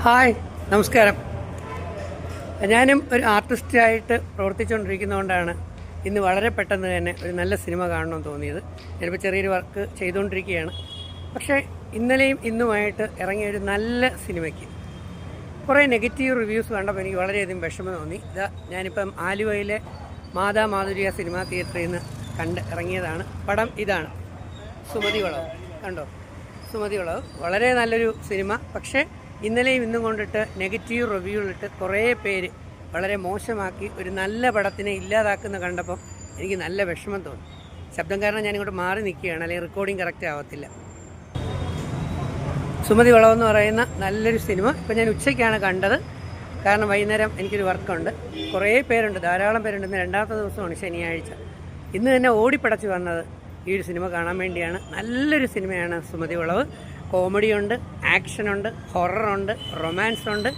Hi, നമസ്കാരം. ഞാനും ഒരു ആർട്ടിസ്റ്റായിട്ട് പ്രവർത്തിച്ചുകൊണ്ടിരിക്കുന്നതുകൊണ്ടാണ് ഇന്ന് വളരെ പെട്ടെന്ന് തന്നെ ഒരു നല്ല സിനിമ കാണണമെന്ന് തോന്നിയത്. ഞാനിപ്പോൾ ചെറിയൊരു വർക്ക് ചെയ്തുകൊണ്ടിരിക്കുകയാണ്. പക്ഷേ ഇന്നലെയും ഇന്നുമായിട്ട് ഇറങ്ങിയ ഒരു നല്ല സിനിമയ്ക്ക് കുറേ നെഗറ്റീവ് റിവ്യൂസ് കണ്ടപ്പോൾ എനിക്ക് വളരെയധികം വിഷമം തോന്നി. ഞാനിപ്പം ആലുവയിലെ മാതാ മാധുര്യ സിനിമാ തിയേറ്ററിൽ നിന്ന് കണ്ട് ഇറങ്ങിയതാണ്. പടം ഇതാണ്, സുമതി വളവ്. കണ്ടോ? സുമതി വളവ് വളരെ നല്ലൊരു സിനിമ. പക്ഷേ ഇന്നലെയും ഇന്നും കൊണ്ടിട്ട് നെഗറ്റീവ് റിവ്യൂകളിട്ട് കുറേ പേര് വളരെ മോശമാക്കി ഒരു നല്ല പടത്തിനെ ഇല്ലാതാക്കുന്ന കണ്ടപ്പം എനിക്ക് നല്ല വിഷമം തോന്നി. ശബ്ദം കാരണം ഞാനിങ്ങോട്ട് മാറി നിൽക്കുകയാണ്, അല്ലെങ്കിൽ റെക്കോർഡിങ് കറക്റ്റ് ആവത്തില്ല. സുമതി വളവെന്ന് പറയുന്ന നല്ലൊരു സിനിമ ഇപ്പം ഞാൻ ഉച്ചയ്ക്കാണ് കണ്ടത്. കാരണം വൈകുന്നേരം എനിക്കൊരു വർക്കുണ്ട്. കുറേ പേരുണ്ട്, ധാരാളം പേരുണ്ട്. ഇന്ന് രണ്ടാമത്തെ ദിവസമാണ്, ശനിയാഴ്ച. ഇന്ന് തന്നെ ഓടിപ്പടച്ച് വന്നത് ഈ ഒരു സിനിമ കാണാൻ വേണ്ടിയാണ്. നല്ലൊരു സിനിമയാണ് സുമതി വളവ്. കോമഡിയുണ്ട്, ആക്ഷനുണ്ട്, ഹൊററുണ്ട്, റൊമാൻസ് ഉണ്ട്,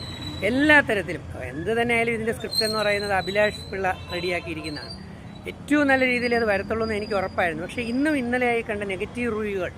എല്ലാ തരത്തിലും. എന്ത് തന്നെയായാലും ഇതിൻ്റെ സ്ക്രിപ്റ്റ് എന്ന് പറയുന്നത് അഭിലാഷ് പിള്ള റെഡിയാക്കിയിരിക്കുന്നതാണ്. ഏറ്റവും നല്ല രീതിയിൽ അത് വരത്തുള്ളൂ എന്ന് എനിക്ക് ഉറപ്പായിരുന്നു. പക്ഷേ ഇന്നും ഇന്നലെയായി കണ്ട നെഗറ്റീവ് റിവ്യൂകൾ,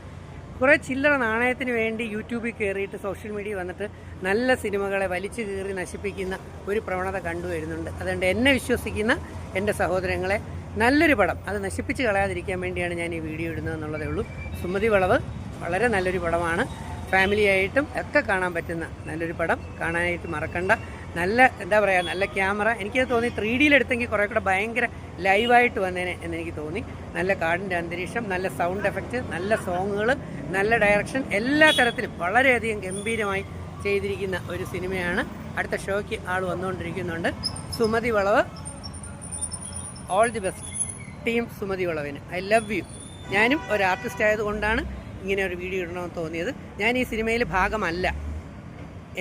കുറേ ചില്ലറ നാണയത്തിന് വേണ്ടി യൂട്യൂബിൽ കയറിയിട്ട് സോഷ്യൽ മീഡിയ വന്നിട്ട് നല്ല സിനിമകളെ വലിച്ചു കീറി നശിപ്പിക്കുന്ന ഒരു പ്രവണത കണ്ടുവരുന്നുണ്ട്. അതുകൊണ്ട് എന്നെ വിശ്വസിക്കുന്ന എൻ്റെ സഹോദരങ്ങളെ, നല്ലൊരു പടം അത് നശിപ്പിച്ച് കളയാതിരിക്കാൻ വേണ്ടിയാണ് ഞാൻ ഈ വീഡിയോ ഇടുന്നതെന്നുള്ളതേ ഉള്ളൂ. സുമതി വളവ് വളരെ നല്ലൊരു പടമാണ്. ഫാമിലിയായിട്ടും ഒക്കെ കാണാൻ പറ്റുന്ന നല്ലൊരു പടം. കാണാനായിട്ട് മറക്കണ്ട. നല്ല എന്താ പറയുക, നല്ല ക്യാമറ. എനിക്കത് തോന്നി 3D എടുത്തെങ്കിൽ കുറേ കൂടെ ഭയങ്കര ലൈവായിട്ട് വന്നേനെ എന്നെനിക്ക് തോന്നി. നല്ല കാടിൻ്റെ അന്തരീക്ഷം, നല്ല സൗണ്ട് എഫക്റ്റ്, നല്ല സോങ്ങുകൾ, നല്ല ഡയറക്ഷൻ, എല്ലാ തരത്തിലും വളരെയധികം ഗംഭീരമായി ചെയ്തിരിക്കുന്ന ഒരു സിനിമയാണ്. അടുത്ത ഷോയ്ക്ക് ആൾ വന്നുകൊണ്ടിരിക്കുന്നുണ്ട്. Sumathi Valavu, all the best team Sumathi വളവിന്. I love you. ഞാനും ഒരു ആർട്ടിസ്റ്റ് ആയതുകൊണ്ടാണ് ഇങ്ങനെ ഒരു വീഡിയോ ഇടണമെന്ന് തോന്നിയത്. ഞാൻ ഈ സിനിമയിൽ ഭാഗമല്ല,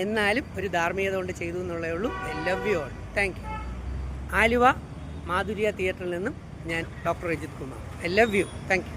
എന്നാലും ഒരു ധാർമ്മികത കൊണ്ട് ചെയ്തു എന്നുള്ളേ ഉള്ളൂ. I love you all. Thank you. Aluva Madhurya തിയേറ്ററിൽ നിന്നും ഞാൻ doctor Rajith Kumar. I love you. Thank U.